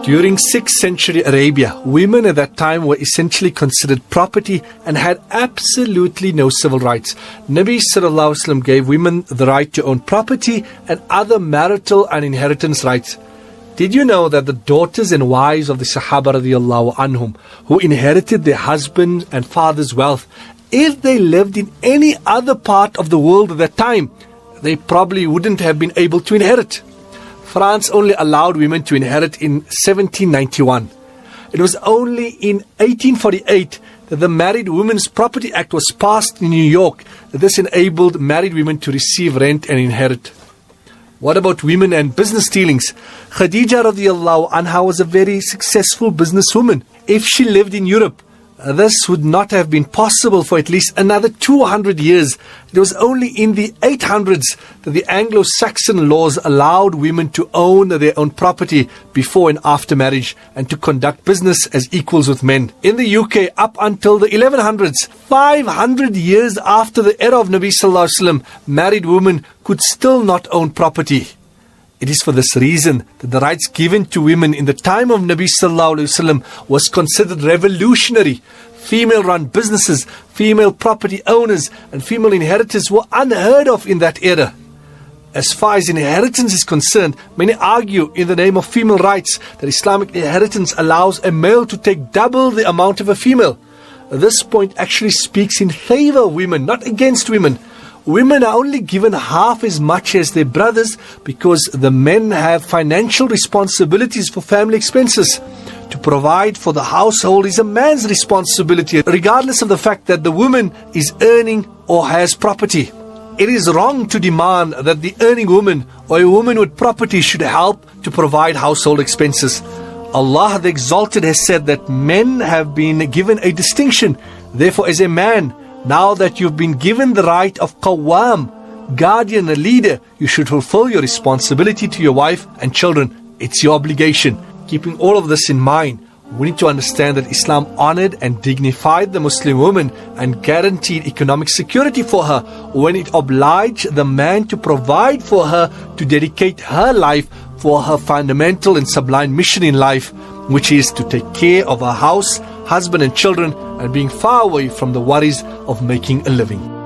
During 6th century Arabia, women at that time were essentially considered property and had absolutely no civil rights. Nabi Sallallahu Alaihi Wasallam gave women the right to own property and other marital and inheritance rights. Did you know that the daughters and wives of the Sahaba radiallahu anhum who inherited their husband and father's wealth, if they lived in any other part of the world at that time, they probably wouldn't have been able to inherit? France only allowed women to inherit in 1791. It was only in 1848 that the Married Women's Property Act was passed in New York. This enabled married women to receive rent and inherit. What about women and business dealings? Khadija radiallahu anha was a very successful businesswoman. If she lived in Europe, this would not have been possible for at least another 200 years. It was only in the 800s that the Anglo-Saxon laws allowed women to own their own property before and after marriage and to conduct business as equals with men. In the UK, up until the 1100s, 500 years after the era of Nabi Sallallahu Alaihi Wasallam, married women could still not own property. It is for this reason that the rights given to women in the time of Nabi Sallallahu Alaihi Wasallam was considered revolutionary. Female-run businesses, female property owners and female inheritors were unheard of in that era. As far as inheritance is concerned, many argue in the name of female rights that Islamic inheritance allows a male to take double the amount of a female. This point actually speaks in favor of women, not against women. Women are only given half as much as their brothers because the men have financial responsibilities for family expenses. To provide for the household is a man's responsibility, regardless of the fact that the woman is earning or has property. It is wrong to demand that the earning woman or a woman with property should help to provide household expenses. Allah the Exalted has said that men have been given a distinction. Therefore, as a man, now that you've been given the right of Qawwam, guardian, a leader, you should fulfill your responsibility to your wife and children. It's your obligation. Keeping all of this in mind, we need to understand that Islam honored and dignified the Muslim woman and guaranteed economic security for her when it obliged the man to provide for her, to dedicate her life for her fundamental and sublime mission in life, which is to take care of her house, husband and children, and being far away from the worries of making a living.